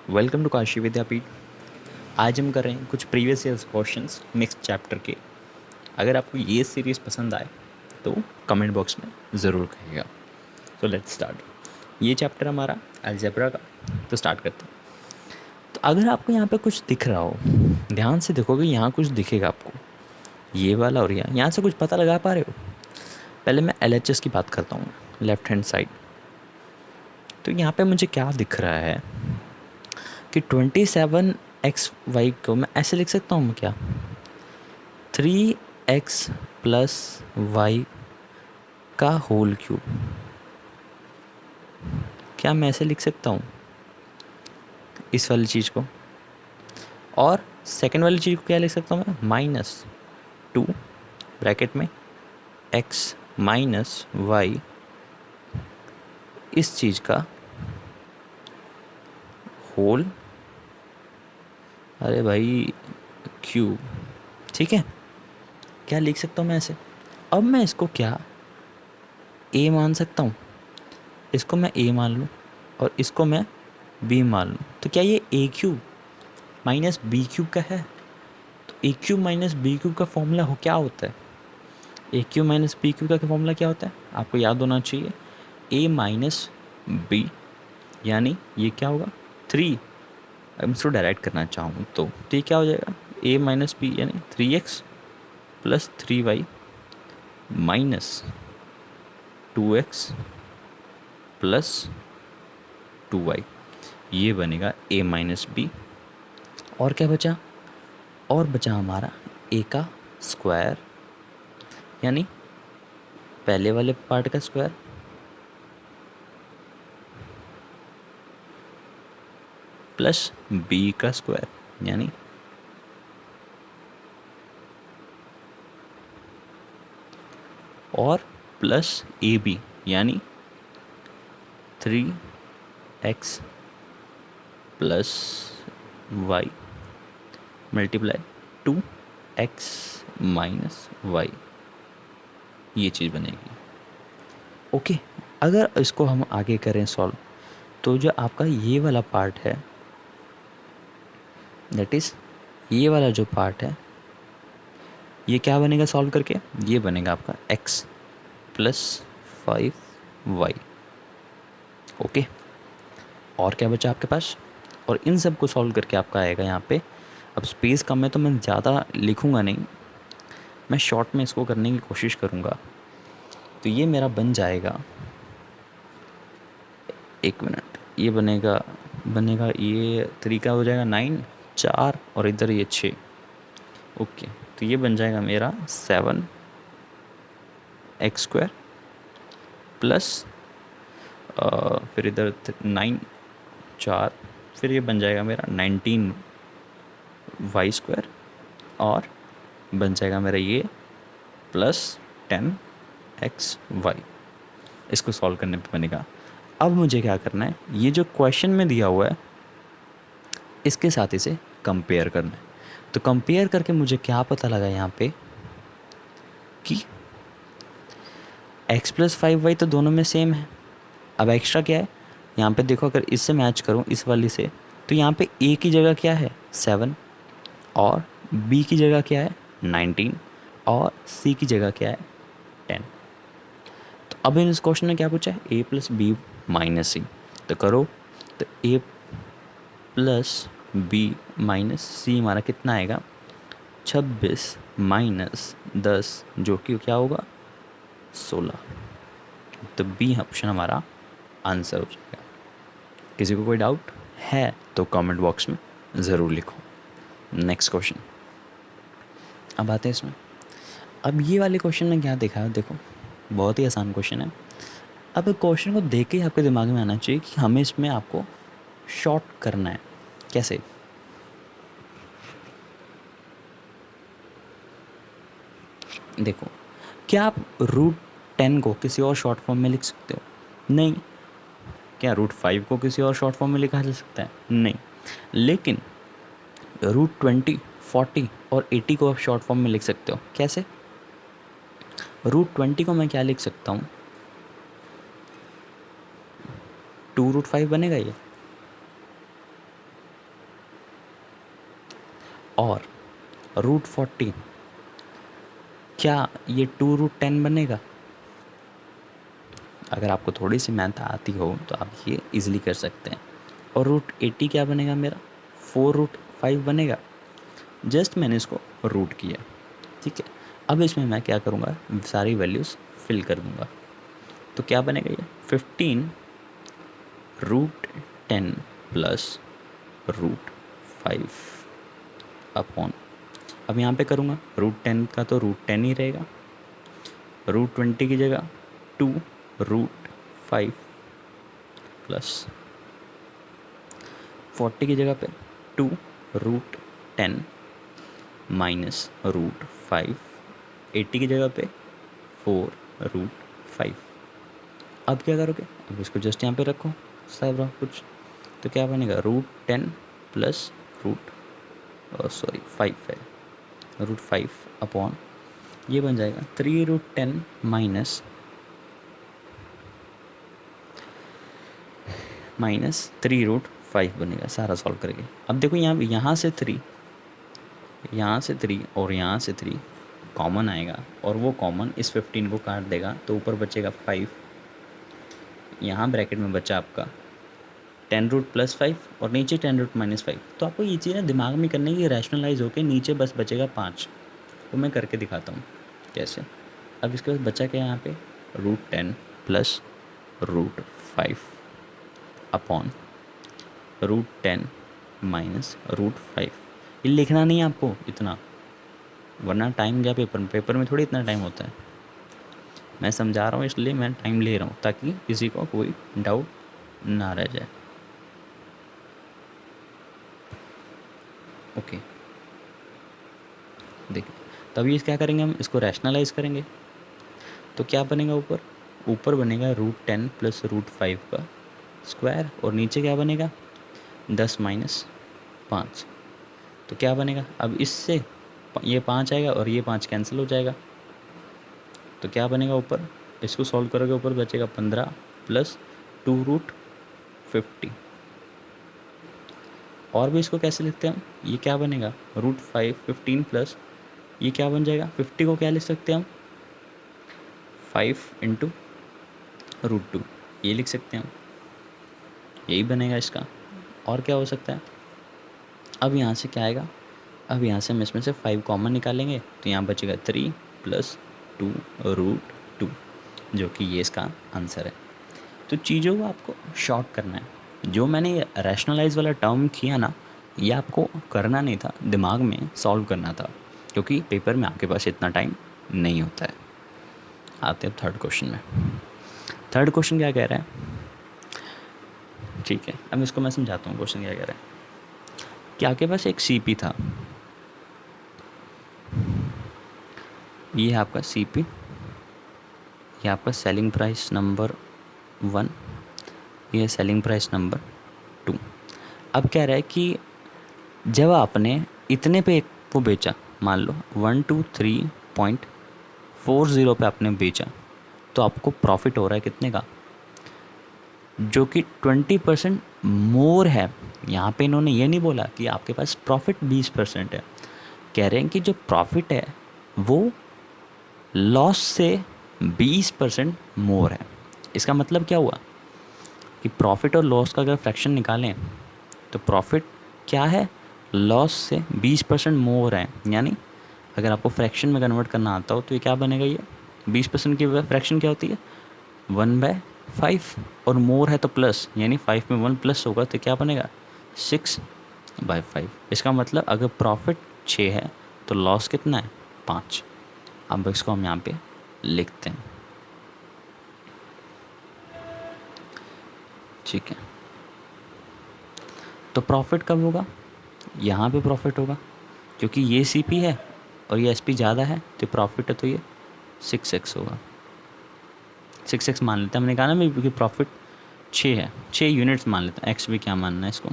Welcome to Kashi विद्यापीठ। आज हम कर रहे हैं कुछ previous years questions next chapter के। अगर आपको ये सीरीज़ पसंद आए तो कमेंट बॉक्स में ज़रूर कहिएगा। तो लेट्स स्टार्ट। ये चैप्टर हमारा अलजेब्रा का, तो स्टार्ट करते हैं। तो अगर आपको यहाँ पे कुछ दिख रहा हो, ध्यान से देखोगे, यहाँ कुछ दिखेगा आपको, ये वाला और यहाँ से कुछ पता लगा पा रहे हो? पहले मैं LHS की बात करता हूँ, लेफ्ट हैंड साइड। तो यहाँ पे मुझे क्या दिख रहा है कि 27xy को मैं ऐसे लिख सकता हूँ क्या, 3x प्लस वाई का होल क्यूब। क्या मैं ऐसे लिख सकता हूँ इस वाली चीज़ को? और सेकेंड वाली चीज़ को क्या लिख सकता हूँ मैं, -2 ब्रैकेट में x माइनस वाई, इस चीज़ का होल, अरे भाई क्यूब। ठीक है, क्या लिख सकता हूँ मैं ऐसे? अब मैं इसको क्या a मान सकता हूँ? इसको मैं a मान लूँ और इसको मैं b मान लूँ, तो क्या ये a cube minus B cube का है? तो a cube minus B cube का फॉर्मूला क्या होता है? a cube minus B cube का फॉर्मूला क्या होता है? आपको याद होना चाहिए, a माइनस बी, यानी ये क्या होगा 3। अगर इसको डायरेक्ट करना चाहूँ तो ये क्या हो जाएगा, a माइनस बी यानी 3x plus 3y minus 2x plus 2y, ये बनेगा a माइनस बी। और क्या बचा? और बचा हमारा a का स्क्वायर, यानी पहले वाले पार्ट का स्क्वायर प्लस b का स्क्वायर, यानी और प्लस ab, यानी 3x plus Y multiply 2x minus Y, ये चीज़ बनेगी। ओके, अगर इसको हम आगे करें सॉल्व, तो जो आपका ये वाला पार्ट है, दैट इज़ ये वाला जो पार्ट है, ये क्या बनेगा सॉल्व करके? ये बनेगा आपका x प्लस 5y। ओके, और क्या बचा आपके पास? और इन सब को सॉल्व करके आपका आएगा यहाँ पे, अब स्पेस कम है तो मैं ज़्यादा लिखूँगा नहीं, मैं शॉर्ट में इसको करने की कोशिश करूँगा। तो ये मेरा बन जाएगा, एक मिनट, ये बनेगा ये 3 का हो जाएगा 9, 4 और इधर ये 6। ओके, तो ये बन जाएगा मेरा 7x² प्लस फिर इधर 9, 4, फिर ये बन जाएगा मेरा 19y² और बन जाएगा मेरा ये प्लस 10xy। इसको सॉल्व करने पे बनेगा। अब मुझे क्या करना है, ये जो क्वेश्चन में दिया हुआ है इसके साथ इसे कंपेयर करना है। तो कंपेयर करके मुझे क्या पता लगा यहाँ पे कि x प्लस 5y तो दोनों में सेम है। अब एक्स्ट्रा क्या है यहाँ पे देखो, अगर इससे मैच करूँ इस वाली से, तो यहाँ पे a की जगह क्या है 7 और b की जगह क्या है 19 और c की जगह क्या है 10। तो अब इन इस क्वेश्चन में क्या पूछा है, a प्लस बी माइनस सी। तो करो, तो a प्लस बी माइनस सी हमारा कितना आएगा, 26 माइनस 10, जो कि क्या होगा 16। तो बी ऑप्शन हमारा आंसर हो जाएगा। किसी को कोई डाउट है तो कमेंट बॉक्स में ज़रूर लिखो। नेक्स्ट क्वेश्चन, अब आते हैं इसमें। अब ये वाले क्वेश्चन में क्या देखा है, देखो बहुत ही आसान क्वेश्चन है। अब क्वेश्चन को देख के ही आपके दिमाग में आना चाहिए कि हमें इसमें आपको शॉर्ट करना है। कैसे? देखो, क्या आप √10 को किसी और शॉर्ट फॉर्म में लिख सकते हो? नहीं। क्या √5 को किसी और शॉर्ट फॉर्म में लिखा जा सकता है? नहीं। लेकिन √20, 40 और 80 को आप शॉर्ट फॉर्म में लिख सकते हो। कैसे? √20 को मैं क्या लिख सकता हूँ, 2√5 बनेगा ये, रूट 40, क्या ये 2√10 बनेगा? अगर आपको थोड़ी सी मैथ आती हो तो आप ये इजीली कर सकते हैं। और √80 क्या बनेगा मेरा? 4√5 बनेगा। जस्ट मैंने इसको रूट किया, ठीक है। अब इसमें मैं क्या करूँगा, सारी वैल्यूज़ फिल कर दूँगा। तो क्या बनेगा ये 15√10 प्लस √5 अपॉन, अब यहाँ पे करूँगा √10 का तो √10 ही रहेगा, √20 की जगह 2√5 प्लस 40 की जगह पे 2√10 माइनस √5, 80 की जगह पे 4√5। अब क्या करोगे, अब इसको जस्ट यहाँ पे रखो सब कुछ, तो क्या बनेगा √10 प्लस √5 है, √5 अपॉन ये बन जाएगा 3√10 माइनस 3√5 बनेगा सारा सॉल्व करके। अब देखो यहाँ से 3 और यहाँ से 3 कॉमन आएगा, और वो कॉमन इस 15 को काट देगा, तो ऊपर बचेगा 5, यहाँ ब्रैकेट में बचा आपका 10√+5 और नीचे 10√-5। तो आपको ये चीज़ें दिमाग में करने की, रैशनलाइज होकर नीचे बस बचेगा 5। तो मैं करके दिखाता हूँ कैसे। अब इसके बाद बचा क्या यहाँ पे, √10 प्लस √5 अपॉन √10 माइनस √5। ये लिखना नहीं है आपको इतना, वरना टाइम गया पेपर में थोड़ी इतना टाइम होता है। मैं समझा रहा हूँ इसलिए मैं टाइम ले रहा हूँ, ताकि किसी को कोई डाउट ना रह जाए। ओके, देखिए तभी क्या करेंगे हम, इसको रैशनलाइज करेंगे। तो क्या बनेगा, ऊपर बनेगा √10 प्लस √5 का स्क्वायर, और नीचे क्या बनेगा 10 माइनस 5। तो क्या बनेगा, अब इससे ये 5 आएगा और ये 5 कैंसिल हो जाएगा। तो क्या बनेगा ऊपर, इसको सॉल्व करोगे ऊपर बचेगा 15 प्लस 2√50। और भी इसको कैसे लिखते हैं हम, ये क्या बनेगा √5 15 प्लस ये क्या बन जाएगा 50 को क्या लिख सकते हैं हम 5 इंटू √2, ये लिख सकते हैं हम, यही बनेगा इसका। और क्या हो सकता है, अब यहाँ से क्या आएगा, अब यहाँ से हम इसमें से 5 कॉमन निकालेंगे, तो यहाँ बचेगा 3 प्लस 2√2, जो कि ये इसका आंसर है। तो चीज़ों को आपको शॉर्ट करना है। जो मैंने ये रैशनलाइज वाला टर्म किया ना, ये आपको करना नहीं था, दिमाग में सॉल्व करना था, क्योंकि पेपर में आपके पास इतना टाइम नहीं होता है। आते हैं थर्ड क्वेश्चन में। थर्ड क्वेश्चन क्या कह रहा है, ठीक है, अब इसको मैं समझाता हूँ क्वेश्चन क्या कह रहा है। कि आपके पास एक सीपी था, ये है आपका सीपी, ये आपका सेलिंग प्राइस नंबर 1, ये सेलिंग प्राइस नंबर 2। अब कह रहा है कि जब आपने इतने पे को बेचा, मान लो 123.40 पे आपने बेचा, तो आपको प्रॉफिट हो रहा है कितने का, जो कि 20% मोर है। यहाँ पे इन्होंने ये नहीं बोला कि आपके पास प्रॉफिट 20% है, कह रहे हैं कि जो प्रॉफिट है वो लॉस से 20% मोर है। इसका मतलब क्या हुआ कि प्रॉफिट और लॉस का अगर फ्रैक्शन निकालें तो प्रॉफिट क्या है, लॉस से 20% मोर है। यानी अगर आपको फ्रैक्शन में कन्वर्ट करना आता हो तो ये क्या बनेगा, ये 20% की फ्रैक्शन क्या होती है 1/5, और मोर है तो प्लस, यानी 5 में 1 प्लस होगा तो क्या बनेगा 6/5। इसका मतलब अगर प्रॉफिट 6 है तो लॉस कितना है 5। अब इसको हम यहाँ पे लिखते हैं, ठीक है। तो प्रॉफिट कब होगा, यहाँ पे प्रॉफिट होगा, क्योंकि ये सीपी है और ये एसपी ज़्यादा है, तो प्रॉफिट है तो ये 6x होगा। 6x मान लेते हैं, हमने कहा ना भाई क्योंकि प्रॉफिट 6 है, 6 यूनिट्स मान लेते हैं, एक्स भी क्या मानना है इसको।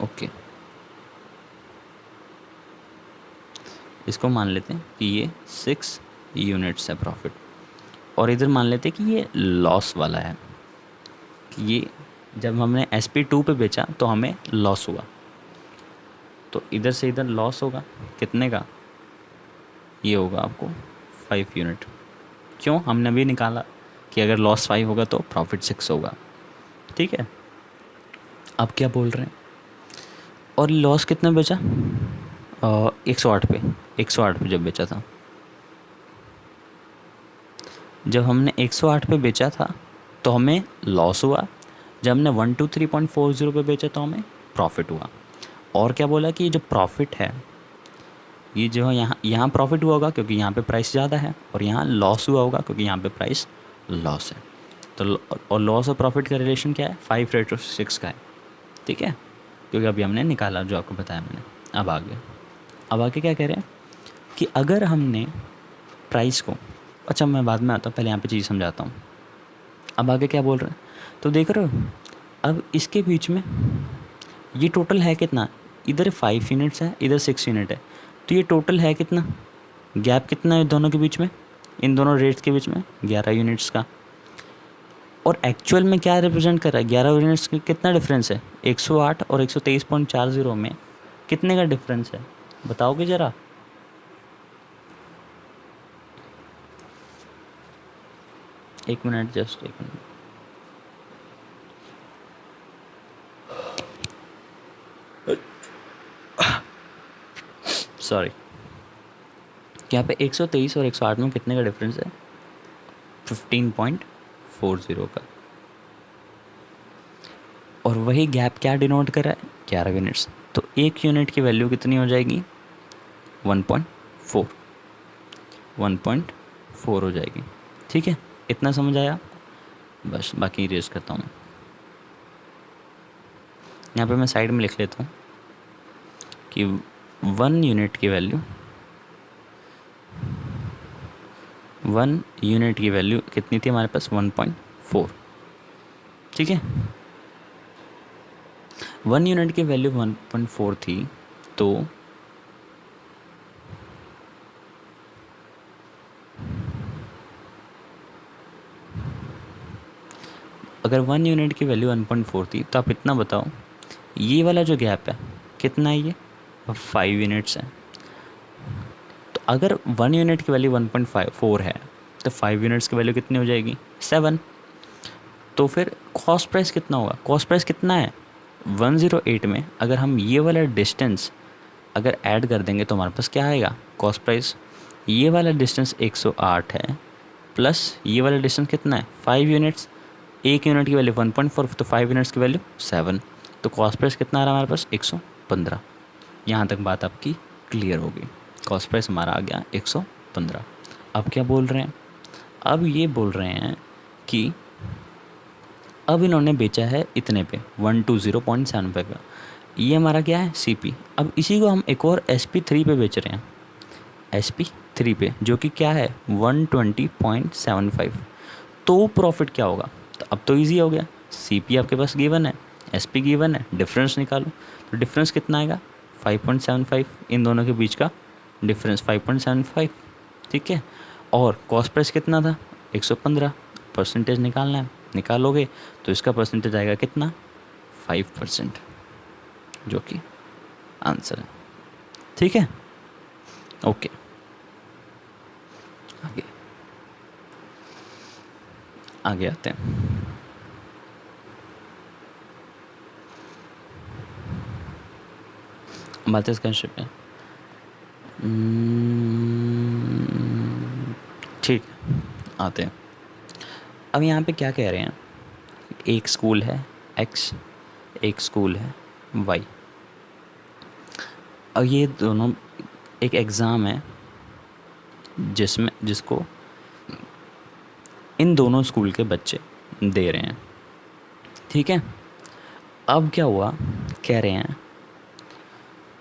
ओके, इसको मान लेते हैं कि ये 6 यूनिट्स है प्रॉफिट, और इधर मान लेते हैं कि ये लॉस वाला है, कि ये जब हमने SP2 पे बेचा तो हमें लॉस हुआ, तो इधर से इधर लॉस होगा कितने का, ये होगा आपको 5 यूनिट। क्यों, हमने अभी निकाला कि अगर लॉस 5 होगा तो प्रॉफिट 6 होगा। ठीक है, अब क्या बोल रहे हैं, और लॉस कितना बेचा, 108 पे, 108 पे जब बेचा था, जब हमने 108 पे बेचा था तो हमें लॉस हुआ, जब हमने 123.40 पे बेचा तो हमें प्रॉफिट हुआ। और क्या बोला कि ये जो प्रॉफिट है, ये जो है यहाँ प्रॉफिट हुआ होगा क्योंकि यहाँ पे प्राइस ज़्यादा है, और यहाँ लॉस हुआ होगा क्योंकि यहाँ पे प्राइस लॉस है। तो और लॉस और प्रॉफिट का रिलेशन क्या है, 5:6 का है। ठीक है, क्योंकि अभी हमने निकाला जो आपको बताया मैंने। अब आगे क्या कह रहे हैं कि अगर हमने प्राइस को, अच्छा मैं बाद में आता हूँ, पहले यहाँ पे चीज़ समझाता हूँ। अब आगे क्या बोल रहे हैं, तो देख रहे हो, अब इसके बीच में ये टोटल है कितना, इधर 5 यूनिट्स है, इधर 6 यूनिट है, तो ये टोटल है कितना, गैप कितना है दोनों के बीच में, इन दोनों रेट्स के बीच में 11 यूनिट्स का। और एक्चुअल में क्या रिप्रेजेंट कर रहा है, 11 यूनिट्स का कितना डिफरेंस है, 108 और 123.40 में कितने का डिफरेंस है, बताओगे ज़रा। एक मिनट, जस्ट एक मिनट। सॉरी, यहाँ पे 123 और 108 में कितने का डिफरेंस है, 15.40 का। और वही गैप क्या डिनोट कर रहा है, 11 यूनिट्स, तो एक यूनिट की वैल्यू कितनी हो जाएगी, 1.4 हो जाएगी। ठीक है, इतना समझ आया, बस बाकी इरेज करता हूँ। यहाँ पे मैं साइड में लिख लेता हूँ कि 1 यूनिट की वैल्यू, 1 यूनिट की वैल्यू कितनी थी हमारे पास, 1.4। ठीक है, 1 यूनिट की वैल्यू 1.4 थी, तो अगर 1 यूनिट की वैल्यू 1.4 थी तो आप इतना बताओ, ये वाला जो गैप है कितना है, ये 5 यूनिट्स है। तो अगर 1 यूनिट की वैल्यू 1.4 है तो 5 यूनिट्स की वैल्यू कितनी हो जाएगी, 7। तो फिर कॉस्ट प्राइस कितना होगा, कॉस्ट प्राइस कितना है 108 में, अगर हम ये वाला डिस्टेंस अगर ऐड कर देंगे तो हमारे पास क्या आएगा, कॉस्ट प्राइस, ये वाला डिस्टेंस 108 है प्लस ये वाला डिस्टेंस कितना है, 5 यूनिट्स, एक यूनिट की वैल्यू 1.4, तो 5 यूनिट्स की वैल्यू 7, तो कॉस्ट प्राइस कितना आ रहा है हमारे पास, 115। यहाँ तक बात आपकी क्लियर होगी, कॉस्ट प्राइस हमारा आ गया 115। अब क्या बोल रहे हैं, अब ये बोल रहे हैं कि अब इन्होंने बेचा है इतने पे 120.75 का, ये हमारा क्या है CP। अब इसी को हम एक और SP3 पे बेच रहे हैं, SP3 पे, जो कि क्या है 120.75, तो प्रॉफिट क्या होगा, तो अब तो इजी हो गया, CP आपके पास गिवन है, SP गिवन है, डिफरेंस निकालो, तो डिफरेंस कितना आएगा 5.75, इन दोनों के बीच का डिफरेंस 5.75। ठीक है, और कॉस्ट प्राइस कितना था 115, परसेंटेज निकालना है, निकालोगे तो इसका परसेंटेज आएगा कितना 5%, जो कि आंसर है। ठीक है, ओके, आगे आते हैं। बात इस कंसेप्ट पे, ठीक है, आते हैं। अब यहाँ पे क्या कह रहे हैं, एक स्कूल है X, एक स्कूल है Y, और ये दोनों एक एग्ज़ाम है जिसको इन दोनों स्कूल के बच्चे दे रहे हैं। ठीक है, अब क्या हुआ, कह रहे हैं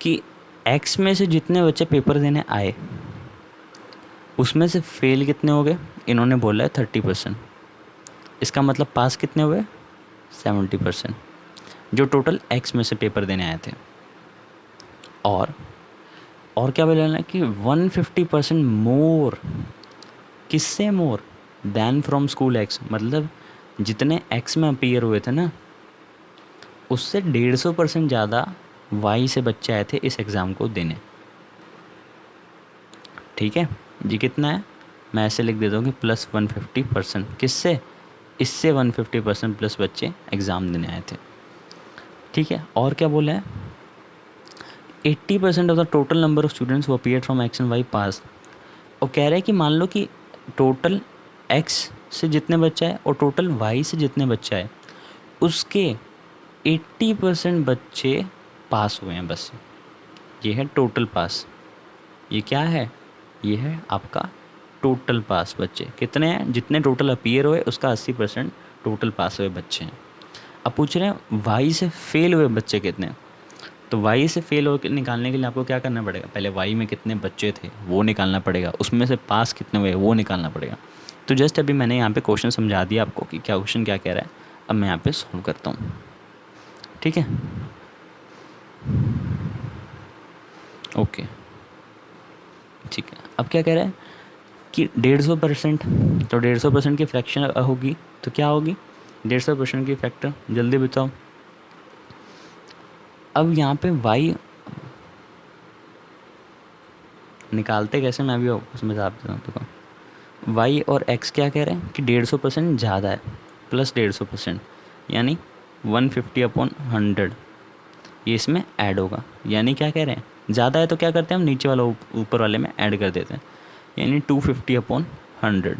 कि X में से जितने बच्चे पेपर देने आए उसमें से फेल कितने हो गए, इन्होंने बोला है 30%, इसका मतलब पास कितने हुए 70%, जो टोटल X में से पेपर देने आए थे। और क्या बोला है कि 150% मोर, किससे मोर, दैन फ्रॉम स्कूल X, मतलब जितने एक्स में अपीयर हुए थे ना, उससे 150% ज़्यादा वाई से बच्चे आए थे इस एग्ज़ाम को देने। ठीक है, ये कितना है, मैं ऐसे लिख देता हूँ कि प्लस 150%। किससे? इससे 150% प्लस बच्चे एग्ज़ाम देने आए थे। ठीक है, और क्या बोला है, 80% of the total number of students who appeared from X and Y pass. और कह रहे हैं कि मान लो कि टोटल एक्स से जितने बच्चे आए और टोटल वाई से जितने बच्चे आए, उसके 80% बच्चे पास हुए हैं बस। ये है टोटल पास। ये क्या है, ये है आपका टोटल पास बच्चे। कितने हैं, जितने टोटल अपीयर हुए उसका 80% टोटल पास हुए बच्चे हैं। अब पूछ रहे हैं वाई से फेल हुए बच्चे कितने हैं। तो वाई से फेल हो निकालने के लिए आपको क्या करना पड़ेगा, पहले वाई में कितने बच्चे थे वो निकालना पड़ेगा, उसमें से पास कितने हुए वो निकालना पड़ेगा। तो जस्ट अभी मैंने यहाँ पे क्वेश्चन समझा दिया आपको कि क्या क्वेश्चन क्या कह रहा है। अब मैं यहाँ पे सॉल्व करता हूँ। ठीक है, ओके, ठीक है। अब क्या कह रहा है कि 150%, तो 150% की फ्रैक्शन होगी तो क्या होगी, 150% की फैक्टर, जल्दी बताओ। अब यहाँ पे वाई निकालते कैसे, मैं भी उसमें बता देता हूँ तो। वाई और एक्स क्या कह रहे हैं कि 150% ज़्यादा है, प्लस 150%, यानी 150/100 ये इसमें ऐड होगा। यानी क्या कह रहे हैं, ज़्यादा है तो क्या करते हैं हम, नीचे वाला ऊपर वाले में ऐड कर देते हैं, यानी 250/100,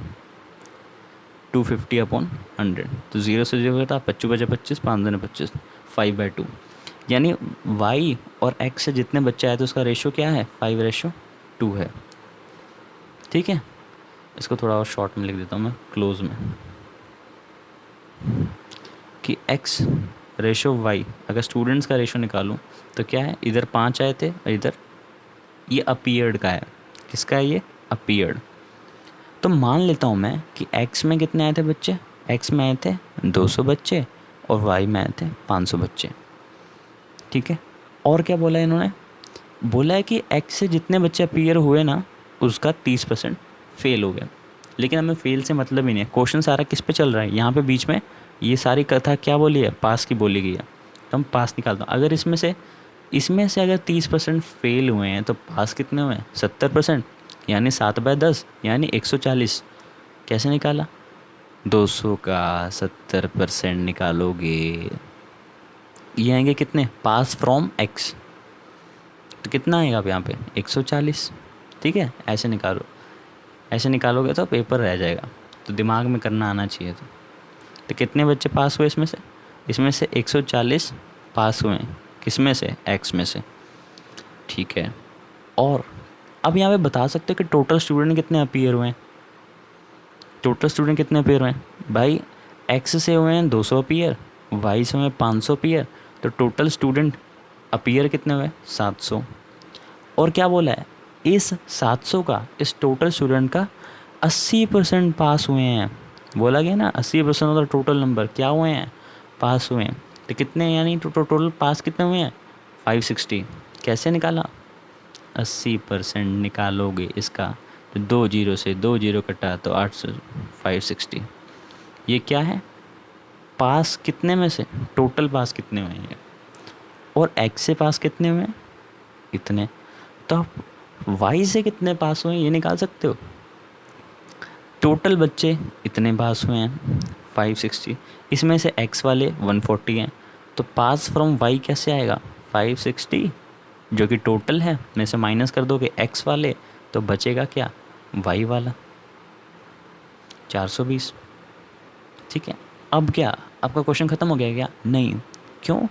250/100। तो 0 से 0 होता है, 25 बचे 25, 5 दूनी 25, 5/2। यानी वाई और एक्स से जितने बच्चे आए तो उसका रेशो क्या है, 5:2 है। ठीक है, इसको थोड़ा और शॉर्ट में लिख देता हूँ मैं, क्लोज में, कि x रेशो y, अगर स्टूडेंट्स का रेशो निकालूं तो क्या है, इधर 5 आए थे और इधर ये अपीयर्ड का है। किसका है ये, अपीयर्ड। तो मान लेता हूँ मैं कि x में कितने आए थे बच्चे, x में आए थे 200 बच्चे और y में आए थे 500 बच्चे। ठीक है, और क्या बोला है इन्होंने, बोला है कि x से जितने बच्चे अपीयर हुए ना उसका 30% फेल हो गया। लेकिन हमें फेल से मतलब ही नहीं है, क्वेश्चन सारा किस पे चल रहा है, यहाँ पे बीच में ये सारी कथा क्या बोली है, पास की बोली गई है, तो हम पास निकालते हैं। अगर इसमें से अगर 30% फेल हुए हैं तो पास कितने हुए हैं, 70%, यानी 7/10 यानी 140। कैसे निकाला, 200 का 70% निकालोगे, ये आएंगे कितने, पास फ्रॉम एक्स, तो कितना आएगा अब यहाँ पे 140। ठीक है, ऐसे निकालो, ऐसे निकालोगे तो पेपर रह जाएगा, तो दिमाग में करना आना चाहिए। तो कितने बच्चे पास हुए इसमें से 140 पास हुए हैं, किस में से, एक्स में से। ठीक है, और अब यहाँ पे बता सकते हो कि टोटल स्टूडेंट कितने अपीयर हुए हैं। टोटल स्टूडेंट कितने अपीयर हुए हैं भाई, एक्स से हुए हैं 200 अपीयर, वाई से हुए 500 अपीयर, तो टोटल स्टूडेंट अपीयर कितने हुए, 700। और क्या बोला है, इस 700 का, इस टोटल स्टूडेंट का 80% पास हुए हैं। बोला गया ना 80% ऑफ द टोटल नंबर क्या हुए हैं, पास हुए हैं। तो कितने, यानी टोटल पास कितने हुए हैं, 560। कैसे निकाला, 80% निकालोगे इसका तो 2 जीरो से 2 जीरो कटा तो 8 से 560। ये क्या है, पास कितने में से, टोटल पास कितने हुए हैं, और एक्स से पास कितने हुए हैं, इतने। तो आप वाई से कितने पास हुए हैं ये निकाल सकते हो। टोटल बच्चे इतने पास हुए हैं 560, इसमें से एक्स वाले 140 हैं, तो पास फ्रॉम वाई कैसे आएगा, 560 जो कि टोटल है, में से माइनस कर दोगे एक्स वाले तो बचेगा क्या, वाई वाला 420। ठीक है, अब क्या आपका क्वेश्चन ख़त्म हो गया क्या, नहीं, क्यों,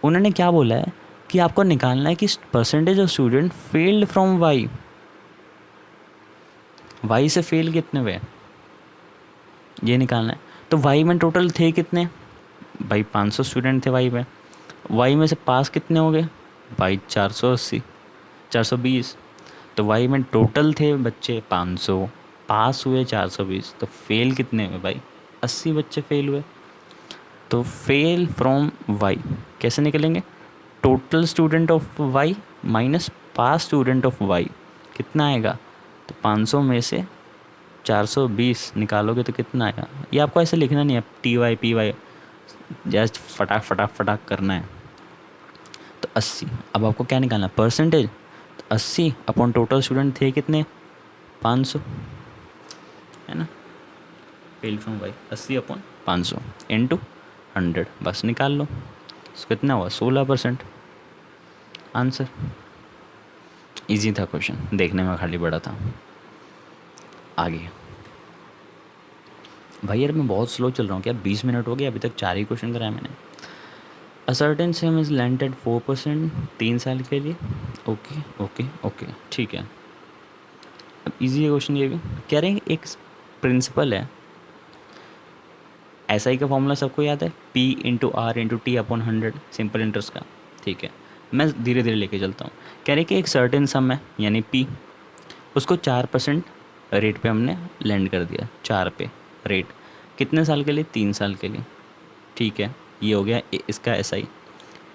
उन्होंने क्या बोला है कि आपको निकालना है कि percentage of student failed from Y, Y से फेल कितने हुए ये निकालना है। तो वाई में टोटल थे कितने भाई, 500 स्टूडेंट थे वाई में, वाई में से पास कितने हो गए भाई 480, 420। तो वाई में टोटल थे बच्चे 500, पास हुए 420, तो फेल कितने हुए भाई, 80 बच्चे फेल हुए। तो फेल फ्रॉम वाई कैसे निकलेंगे, total student of Y minus pass student of Y, कितना आएगा, तो 500 में से 420 निकालोगे तो कितना आएगा, ये आपको ऐसे लिखना नहीं है TY PY, जस्ट फटाक फटाक फटाक करना है। तो 80, अब आपको क्या निकालना है परसेंटेज, तो 80 अपॉन टोटल स्टूडेंट थे कितने 500, है ना, failed from Y 80 upon 500 into 100, बस निकाल लो, तो कितना हुआ 16%। आंसर इजी था क्वेश्चन, देखने में खाली बड़ा था। आगे भाई यार मैं बहुत स्लो चल रहा हूँ क्या, 20 मिनट हो गए, अभी तक 4 ही क्वेश्चन कराया मैंने। A certain sum is lent at 4% 3 साल के लिए। ओके ओके ओके ठीक है। अब इजी है क्वेश्चन ये भी, कह रहे हैं एक प्रिंसिपल है, एस आई का फॉर्मूला सबको याद है, P/R/T/100 सिंपल इंटरेस्ट का, ठीक है। मैं धीरे धीरे लेके चलता हूँ। कह रहे हैं कि एक सर्टेन सम है यानी P, उसको 4% रेट पे हमने लैंड कर दिया, 4 पे रेट, कितने साल के लिए 3 साल के लिए, ठीक है। ये हो गया इसका एस आई।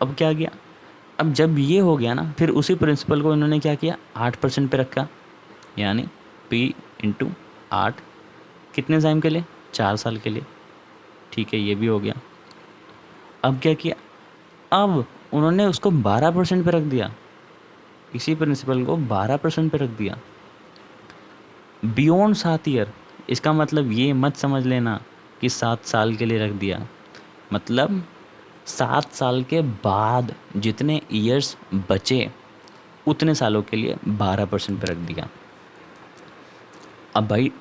अब क्या गया, अब जब ये हो गया ना, फिर उसी प्रिंसिपल को इन्होंने क्या किया 8% पे रखा, यानी P/8 कितने टाइम के लिए 4 साल के लिए, ठीक है। ये भी हो गया। अब क्या किया, अब उन्होंने उसको 12% पे रख दिया, इसी प्रिंसिपल को 12% पे रख दिया बियॉन्ड 7 ईयर। इसका मतलब ये मत समझ लेना कि 7 साल के लिए रख दिया, मतलब 7 साल के बाद जितने ईयर्स बचे उतने सालों के लिए 12% पे रख दिया। अब भाई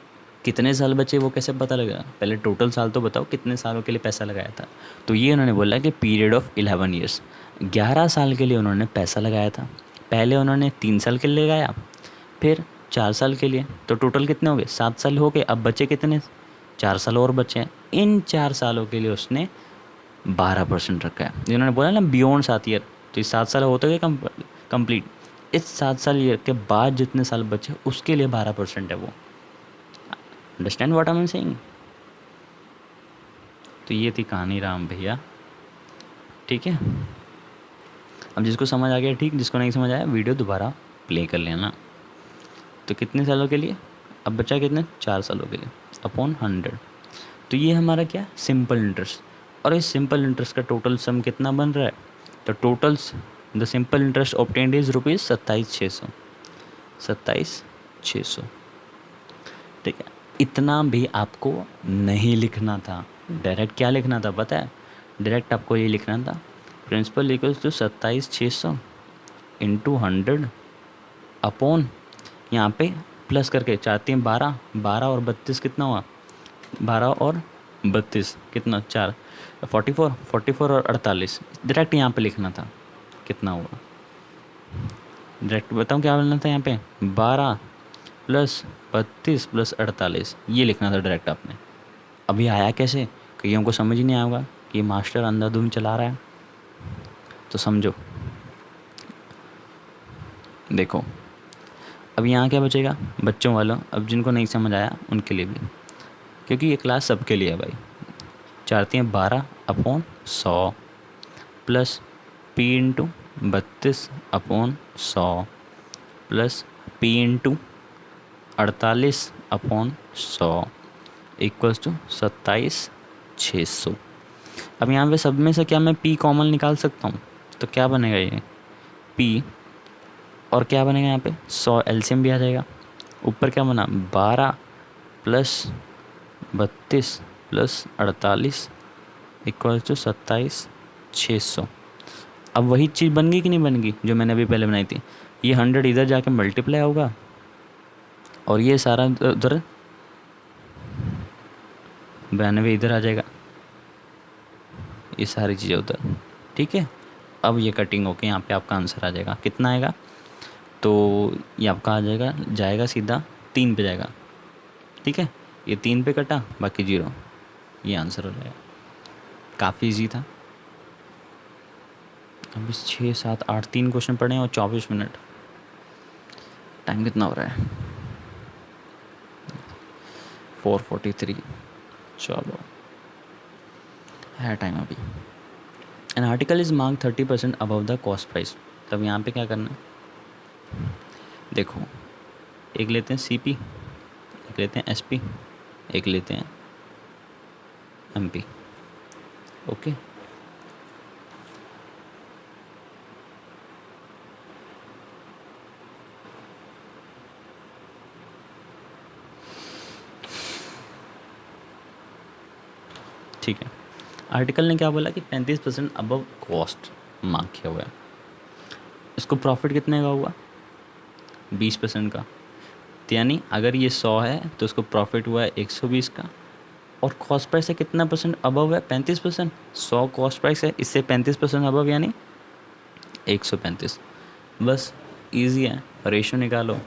कितने साल बचे वो कैसे पता लगा, पहले टोटल साल तो बताओ कितने सालों के लिए पैसा लगाया था। तो ये उन्होंने बोला कि पीरियड ऑफ 11 ईयर्स, 11 साल के लिए उन्होंने पैसा लगाया था। पहले उन्होंने 3 साल के लिए लगाया, फिर 4 साल के लिए, तो टोटल कितने हो गए 7 साल हो गए। अब बचे कितने 4 साल और बचे हैं, इन 4 सालों के लिए उसने 12% रखा है। जिन्होंने बोला ना बियॉन्ड 7 ईयर, तो ये 7 साल होते गए कंप्लीट, इस 7 साल ईयर के बाद जितने साल बचे उसके लिए 12% है वो। Understand what I am saying. तो ये थी कहानी राम भैया, ठीक है। अब जिसको समझ आ गया ठीक, जिसको नहीं समझ आया वीडियो दोबारा प्ले कर लेना। तो कितने सालों के लिए, अब बचा कितने 4 सालों के लिए अपॉन 100। तो ये हमारा क्या सिंपल इंटरेस्ट, और इस सिंपल इंटरेस्ट का टोटल सम कितना बन रहा है, तो total the simple interest obtained is ₹27,600, 27,600, ठीक है। इतना भी आपको नहीं लिखना था, डायरेक्ट क्या लिखना था पता है, डायरेक्ट आपको ये लिखना था principal equals to 27,600 into 100 upon, यहाँ पे प्लस करके 4×3 12, 12 और 32 कितना हुआ, 12 और 32 कितना 4, 44, 44 और 48, डायरेक्ट यहाँ पे लिखना था कितना हुआ, डायरेक्ट बताऊँ क्या बोलना था यहाँ पे 12 + 32 + 48, ये लिखना था डायरेक्ट आपने। अभी आया कैसे, कईयों को समझ ही नहीं आएगा कि मास्टर अंधाधुंध चला रहा है, तो समझो। देखो अब यहाँ क्या बचेगा बच्चों वालों, अब जिनको नहीं समझ आया उनके लिए भी, क्योंकि ये क्लास सबके लिए है भाई। 4×3 12 upon 100 plus P/32 upon 100 plus P/48 upon 100 equals to 27,600। अब यहाँ पे सब में से क्या मैं P कॉमन निकाल सकता हूँ, तो क्या बनेगा ये P, और क्या बनेगा यहाँ पे 100 एलसीएम भी आ जाएगा, ऊपर क्या बना 12 + 32 + 48 इक्वल्स टू 27,600। अब वही चीज़ बन गई कि नहीं बन गई जो मैंने अभी पहले बनाई थी, ये 100 इधर जाके मल्टीप्लाई होगा और ये सारा उधर 92 इधर आ जाएगा, ये सारी चीज़ें उधर, ठीक है। अब ये कटिंग होके यहाँ पे आपका आंसर आ जाएगा, कितना आएगा, तो ये आपका आ जाएगा, जाएगा सीधा 3 पे जाएगा, ठीक है। ये 3 पे कटा बाकी 0, ये आंसर हो जाएगा। काफ़ी इजी था। अभी 6 7 8 3 क्वेश्चन पढ़े और 24 मिनट, टाइम कितना हो रहा है 4:43, चलो है टाइम अभी। An article is mark 30% above the cost price, तब यहाँ पे क्या करना है, देखो एक लेते हैं CP, एक लेते हैं SP, एक लेते हैं MP। ओके, ठीक है। आर्टिकल ने क्या बोला कि 35% अबव कॉस्ट मार्क किया हुआ है। इसको प्रॉफिट कितने का हुआ? 20% का। तो यानी अगर ये 100 है तो उसको प्रॉफिट हुआ है 120 का, और कॉस्ट प्राइस है कितना परसेंट अबव है? 35%। 100 कॉस्ट प्राइस है, इससे 35% अबव यानी 135। बस इजी है, रेशो निकालो,